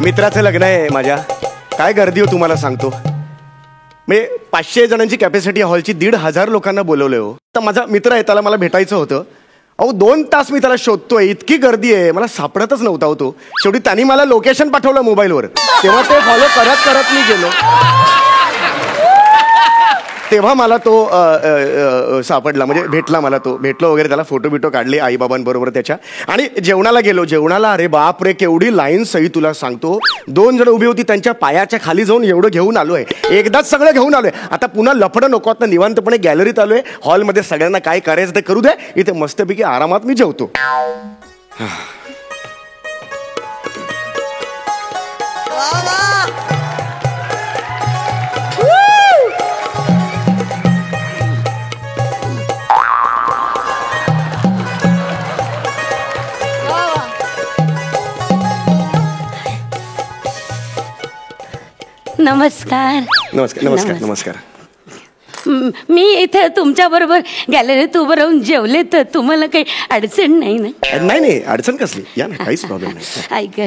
मित्राचं लग्न आहे माझ्या. काय गर्दी हो तुम्हाला सांगतो. म्हणजे 500 जणांची कॅपॅसिटी हॉलची, 1,500 लोकांना बोलवलंय हो. तर माझा मित्र आहे, त्याला मला भेटायचं होतं. अहो 2 तास मी त्याला शोधतोय, इतकी गर्दी आहे, मला सापडतच नव्हता होतो. शेवटी त्यांनी मला लोकेशन पाठवलं मोबाईलवर, तेव्हा ते फॉलो करत करत मी गेलो. तेव्हा मला तो सापडला, म्हणजे भेटला मला तो. भेटलो वगैरे, त्याला फोटो बिटो काढले आईबाबांबरोबर त्याच्या. आणि जेवणाला गेलो. जेवणाला अरे बाप रे, केवढी लाईन सही तुला सांगतो. 2 जण उभी होती, त्यांच्या पायाच्या खाली जाऊन एवढं घेऊन आलोय. एकदाच सगळं घेऊन आलोय. आता पुन्हा लफडं नको. आता निवांतपणे गॅलरीत आलोय. हॉलमध्ये सगळ्यांना काय करायचं ते करू दे. इथे मस्तपैकी आरामात मी जेवतो. नमस्कार. नमस्कार नमस्कार नमस्कार. मी इथे तुमच्या बरोबर गॅलरीत उभं राहून जेवले, तर तुम्हाला काही अडचण नाही ना? नाही नाही, अडचण कसली, या ना, काहीच प्रॉब्लेम नाही. ऐक,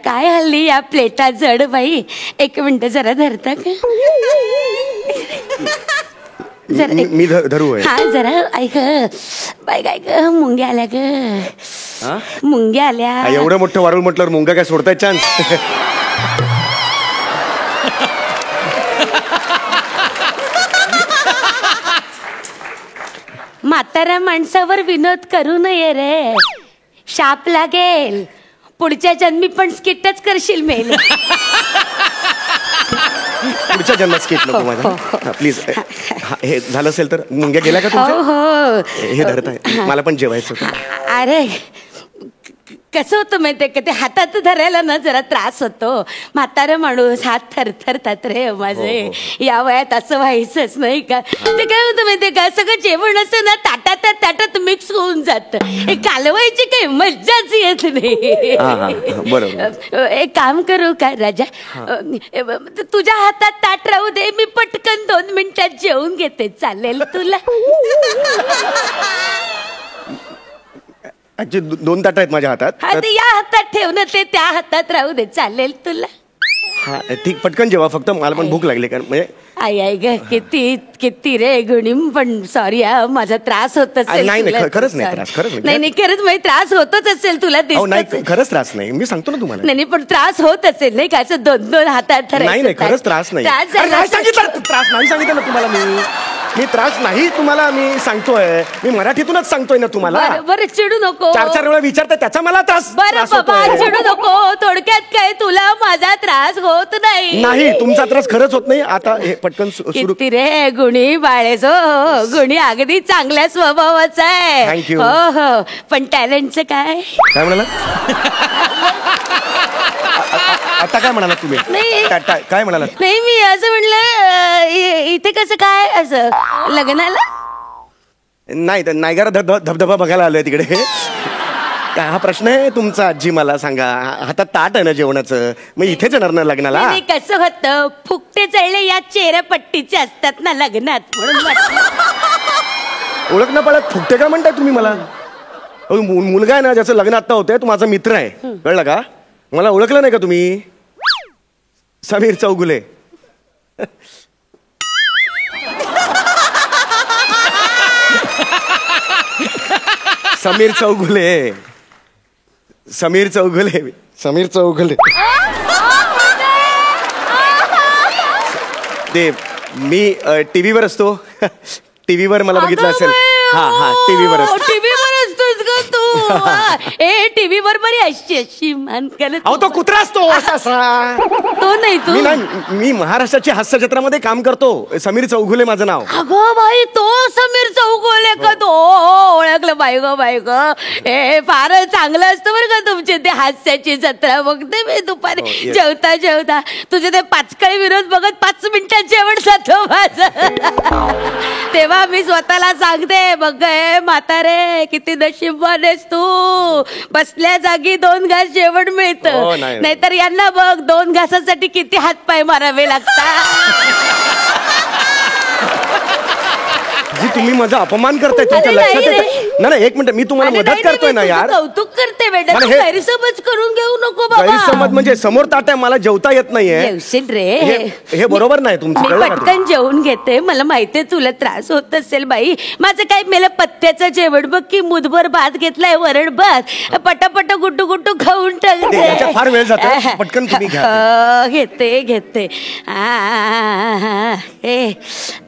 काय हल्ली या प्लेटा जड बाई. 1 मिनिट जरा धरता का? मी धरू आहे. हा जरा ऐक बाई. काय ग, मुंग्या आल्या ग. मुंग्या आल्या. एवढं मोठं वारुळ म्हटल्यावर मुंग्या काय सोडताय चान्स? म्हाताऱ्या माणसावर विनोद करू नये रे, शाप लागेल. पुढच्या जन्मी पण स्किटच करशील मेल. पुढच्या जन्मात स्किट नको माझा प्लीज. हे झालं असेल तर मुंग्या गेल्या का तुमच्या? हो. हे धरताय, मला पण जेवायचं होतं. अरे कसं होतं माहितीये का, ते हातात धरायला ना जरा त्रास होतो. म्हातारा माणूस, हात थरथरतात रे माझे. या वयात असं व्हायचंच नाही का. ते काय होतं माहितीये का, सगळं जेवण असं ना ताटात मिक्स होऊन जातं. हे कालवायची काही मज्जाच येत नाही. बरोबर. एक काम करू का राजा, तुझ्या हातात ताट राहू दे, मी पटकन 2 मिनिटात जेवून घेते, चालेल तुला? 2 ताट आहेत माझ्या हातात. हा, ते या हातात ठेव ना, ते त्या हातात राहू दे, चालेल तुला? हा ठीक, पटकन जेवा, फक्त मला पण भूक लागली. कारण म्हणजे आई ग, किती रे गुणीम. पण सॉरी हा, माझा त्रास होत असेल. नाही खरंच नाही त्रास, खरंच नाही खरंच माझा त्रास होतच असेल तुला. नाही खरंच त्रास नाही, मी सांगतो ना तुम्हाला. नाही पण त्रास होत असेल नाही का, असं 2 हातात धरायचं. नाही खरंच त्रास नाही. त्रास नाही सांगितलं ना तुम्हाला मी त्रास नाही तुम्हाला मी सांगतोय. मी मराठीतूनच सांगतोय ना तुम्हाला. बरं चिडू नको. 4 वेळा विचारताय, त्याचा मला त्रास. बरं बाबा चिडू नको. थोडक्यात काय, तुला माझा त्रास होत नाही. तुमचा त्रास खरंच होत नाही. आता हे पटकन सुरू. किती रे गुणी बाळेसो. गुणी अगदी चांगल्या स्वभावाचा आहे. थँक्यू. हो पण टॅलेंटचं काय म्हणाला? आता काय म्हणाला तुम्ही? काय म्हणाला? नाही मी असं म्हणलं, इथे कसं काय असं लग्नाला? नाही नायगारा धबधबा बघायला आलोय तिकडे. हा प्रश्न आहे तुमचा आजी, मला सांगा. हातात ताट आहे ना जेवणाचं, मग इथेच येणार ना लग्नाला? कसं होतं, फुकटे चढले या चेहऱ्यापट्टीचे असतात ना लग्नात, म्हणून ओळख ना पडत फुकटे का म्हणताय तुम्ही मला? मुलगा आहे ना ज्याचं लग्न आता होतंय, तो माझा मित्र आहे, कळलं का? मला ओळखलं नाही का तुम्ही? समीर चौगुले. समीर चौगुले. ते मी टीव्हीवर असतो. टीव्हीवर मला बघितलं असेल. हा टीव्हीवर असतोस का तू? टीव्हीवर बरी अशी मान करत. अहो तो कुत्रा असतो असा. तो नाही तू? मी महाराष्ट्राची हास्य जत्रामध्ये काम करतो. समीर चौगुले माझं नाव. अगं बाई, तो समीर चौगुले का? तो ओळखलं बाई ग. हे फार चांगलं असतं बरं का तुमचे ते हास्याची जत्रा. बघते मी दुपारी जेवता तुझे ते पाचकळी विरोध बघत 5 मिनिटात जेवण जातो माझं. तेव्हा मी स्वतःला सांगते, बघ म्हातारे किती नशीबवान आहेस तू. बसल्या जागी 2 घास जेवण मिळतं. नाहीतर यांना बघ 2 घासासाठी किती हातपाय मारावे लागतात. जी तुम्ही माझा अपमान करताय, तुमच्या लक्षात येत नाही? 1 मिनिट, मी तुम्हाला मदत करतोय ना यार. कौतुक करते रे बेटा, मला तू हे- गैरसमज करून घेऊ नको बाबा. गैरसमज म्हणजे समोर ताट आहे, मला जेवता येत नाहीये. जेवशील रे. हे बरोबर नाही तुमचं, मी कळलं का पटकन जेवून घेते. मला माहितीये तुला त्रास होत असेल बाई. माझं काय मेलं पत्त्याचं जेवण बघ की, मुठभर भात घेतलाय, वरण भात, पटापट गुट्टू गुट्टू खाऊन टाकते. याच्यात फार वेळ जातो, पटकन तुम्ही घ्या. घेते.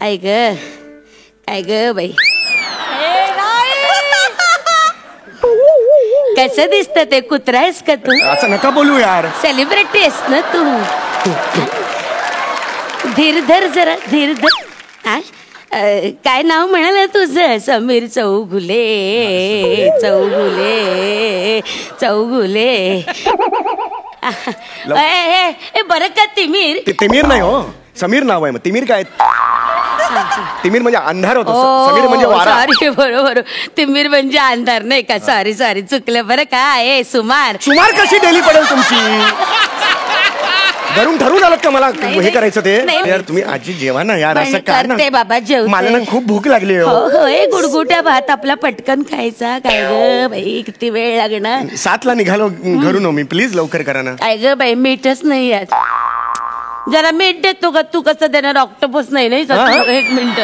ऐक ग बाई, कसं दिसतं ते? कुत्रा आहेस का तू? असं नका बोलू यार. सेलिब्रिटी आहेस ना तू. धीर धर जरा, धीर धर. काय नाव म्हणाल तुझं? समीर चौगुले. बरं का तिमीर? तिमीर नाही हो, समीर नाव आहे. मग तिमीर काय? तिमीर म्हणजे अंधार होतो, समीर म्हणजे वारा. सॉरी, बरोबर. तिमीर म्हणजे अंधार नाही का? सॉरी चुकलं बरं का. सुमार कशी डेली पडेल तुमची? घरून ठरवून आलात का मला हे करायचं ते? यार तुम्ही आजी जेवा ना यार, असं काय ना. करते बाबा, जेवते. मला ना खूप भूक लागली हो. होय, गुडगुट्या भात आपला पटकन खायचा. काय ग बाई, किती वेळ लागणार? 7ला निघालो घरून हो मी. प्लीज लवकर करा ना. काय ग बाई, मीठच नाही यात. जरा मीठ देतो का? तू कसं देणार? ऑक्टोपस नाही. एक मिनिट,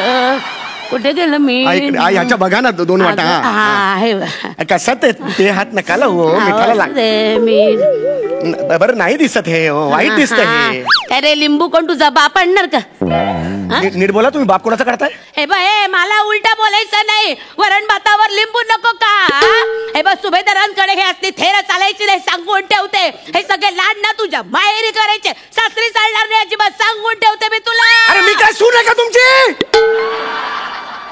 कुठे गेलं मीठ? ह्याच्या बघा ना 2 वाटा. कसं ते हात नका लावू, मिठाला लागते मीठ. बरं नाही दिसत हे, वाईट दिसत हे. अरे लिंबू कोण तुझा बाप आणणार का? नीट बोला, तुम्ही बाप कोणाचा काढताय? हे बा, मला उलटा बोलायचं नाही. वरण भातावर लिंबू नको का? हे बा, सुभेदारांकडे हे असली थेर चालायची नाही, सांगून ठेवते. हे सगळे लाड ना तुझ्या माहेरी करायचे, सासरी चालणार नाही अजिबात, सांगून ठेवते मी तुला. अरे मी काय सून आहे का तुमची?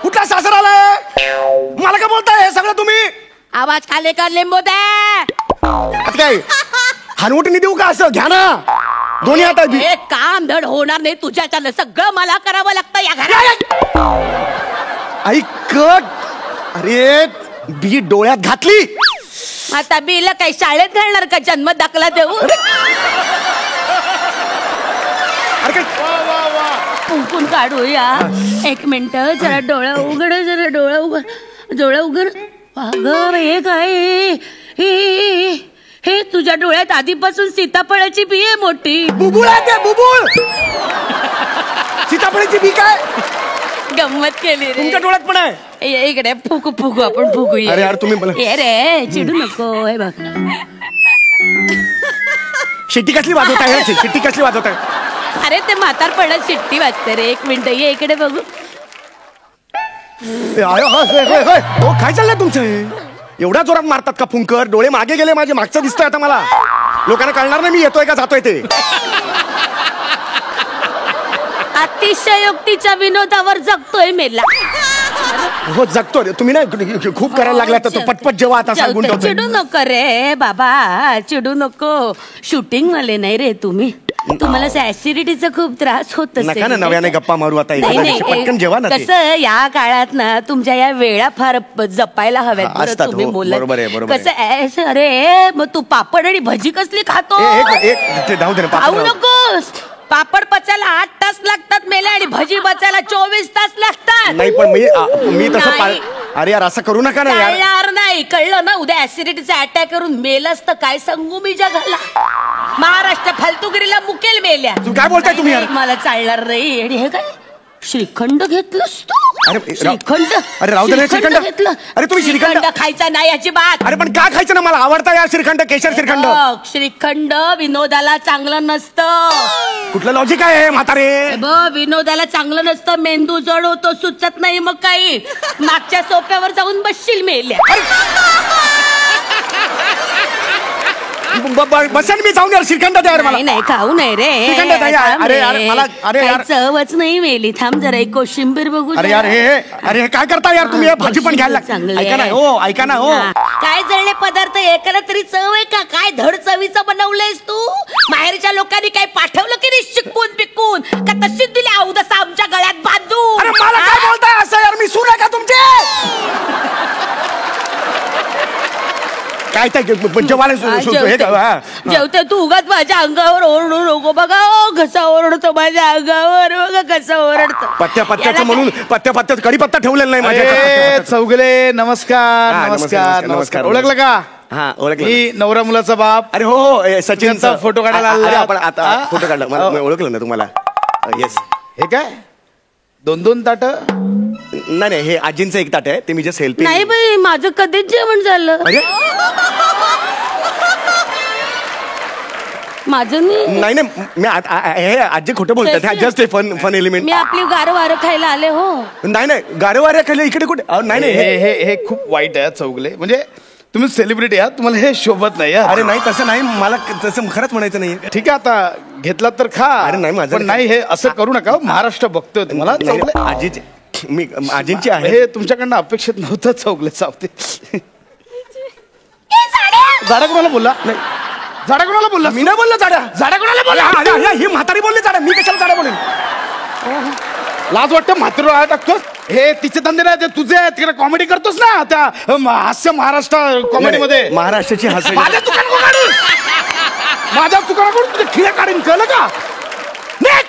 कुठला सासर आलाय? मला काय बोलताय हे सगळं तुम्ही? आवाज खाली कर, लिंबू दे. आता काय हनवटीने देऊ का? असं घ्या ना, दोन्ही हातात. एक काम धड होणार नाही तुझ्याच्यानं, सगळं मला करावं लागतं या घरात. ऐक, अरे बी डोळ्यात घातली. आता बीला काही शाळेत घालणार का? जन्म दाखला देऊ? अरे काय कुंकून काढूया. एक मिनिट, जरा डोळा उघड, डोळा उघड. अगं हे काय? हे तुझ्या डोळ्यात आधीपासून सीताफळाची बी आहे मोठी. बुबुळ आहे ते, बुबुळ. सीताफळाची बी काय? गंमत केली रे. तुमच्या डोळ्यात पण आहे? ये इकडे, फुकू आपण फुकूया. अरे यार तुम्ही ये रे, चिडू नको. हे बघ, शिट्टी कसली वाजवताय? शिट्टी कसली वाजवताय? अरे ते म्हातारपणात शिट्टी वाजते रे. एक मिनिट, ये इकडे बघू. काय चाललंय तुमचं? एवढ्या जोरात मारतात का फुंकर? डोळे मागे गेले माझे, मागचं दिसतंय आता मला. लोकांना कळणार नाही मी येतोय का जातोय ते. अतिशयोक्तीच्या विनोदावर जगतोय मेला. हो जगतोय. तुम्ही ना खूप करायला लागला तर पटपट जेव्हा आता सांगून ठेवतो. चिडू नको रे बाबा, चिडू नको. शूटिंग वाले नाही रे तुम्ही. तुम्हाला ऍसिडिटीचा खूप त्रास होत असेल. नका ना नव्याने गप्पा मारू आता. पटकन जेवा ना. कसं या काळात ना तुमच्या या वेळा फार जपायला हव्यात बरं तुम्ही बोलत. बरोबर आहे, बरोबर कसं अरे मग तू पापड आणि भजी कसली खातो? खाऊ नकोस. पापड पचायला 8 तास लागतात मेले, आणि भजी पचायला 24 तास लागतात. नाही पण मी तसं. अरे यार असं करू नका ना यार. नाही कळलं ना? उद्या ऍसिडिटीचा अटॅक करून मेलच तर काय सांगू मी जगाला. महाराष्ट्र फालतूगिरीला मुकेल मेल्या. तू काय बोलताय तुम्ही यार? मला चालणार नाही. आणि हे काय श्रीखंड घेतलंस तू? अरे श्रीखंड. अरे राहू दे श्रीखंड. घेतलं. अरे तुम्ही श्रीखंड खायचा नाही याची बात. अरे पण का खायचं ना? मला आवडता यार श्रीखंड, केशर श्रीखंड. श्रीखंड विनोदाला चांगलं नसतं. कुठलं लॉजिक आहे म्हातारे? विनोदाला चांगलं नसतं. मेंदू जड होतो, सुचत नाही मग काही. मागच्या सोफ्यावर जाऊन बसशील मेल्या. बसेन मी जाऊन यार. श्रीखंड द्या मला. नाही खाऊ नाही रे. अरे यार मला. अरे यार चवच नाही मेली. थांब जरा एक कोशिंबीर बघू. अरे यार हे काय करता यार तुम्ही? भाजी पण घ्यायला. ऐका ना हो, ऐका ना हो. काय जळले पदार्थ एकाला तरी चव आहे का? काय धड चवीचं बनवलंयस तू? माहेरच्या लोकांनी काय पाठवलं की नाही शिकून पिकून? का तशीच दिली अवदसा आमच्या गळ्यात बांधून? अरे मला काय बोलताय असं यार? मी सून आहे का तुमचे? काय जेवते तू उगाच माझ्या अंगावर ओरडू नको. बघा कसा ओरडतो माझ्या अंगावर. बघा कसं ओरडतो. पत्त्याचं म्हणून पत्त्यात कडीपत्ता ठेवलेला नाही माझ्या. चौगले नमस्कार. नमस्कार. ओळखलं का? हा ओळखलं. मी नवरा मुलाचा बाप. अरे हो सचिनचा फोटो काढायला आलेला. अरे आपण आता हा? फोटो काढला मला मी ओळखलं ना तुम्हाला. येस. हे काय 2-2 ताट? नाही नाही हे आजींचं एक ताट आहे ते मी जे सेल्फी. नाही बाई माझं कधीच जेवण झालं. अरे माझं नाही नाही मी हे आजी खोटं बोलतात. Just a fun fun element. मी आपली गारं खायला आले हो. नाही नाही गारेवाऱ्या खाली इकडे कुठे नाही नाही हे हे हे खूप वाईट आहे चौगले. म्हणजे तुम्ही सेलिब्रिटी आहात, तुम्हाला हे शोभत नाही. अरे नाही तसं नाही मला तसं खरंच म्हणायचं नाही. ठीक आहे आता घेतला तर खा. अरे नाही, माझं पण नाही हे असं करू नका. महाराष्ट्र बघतोय तुम्हाला. चौगले आजीची मी आजींची आहे. हे तुमच्याकडनं अपेक्षित नव्हतं चौगले चावते. झाडा कोणाला बोलला? नाही झाडा कोणाला बोलला? मी नाही बोललो झाड्या. झाडा कोणाला बोलला? ही म्हातारी बोलली झाड्या. मी कशाला झाड्या बोलेन? लाज वाटतं म्हातारी टाकतोस. हे तिचे धंदे नाही ते तुझे. तिकडे कॉमेडी करतोस ना त्या हास्य महाराष्ट्र कॉमेडी मध्ये. महाराष्ट्राची हास्य. माझ्या दुकानाकडून काढून माझ्या दुकानाकडून तुझे खिळे काढून कळलं का? निघ!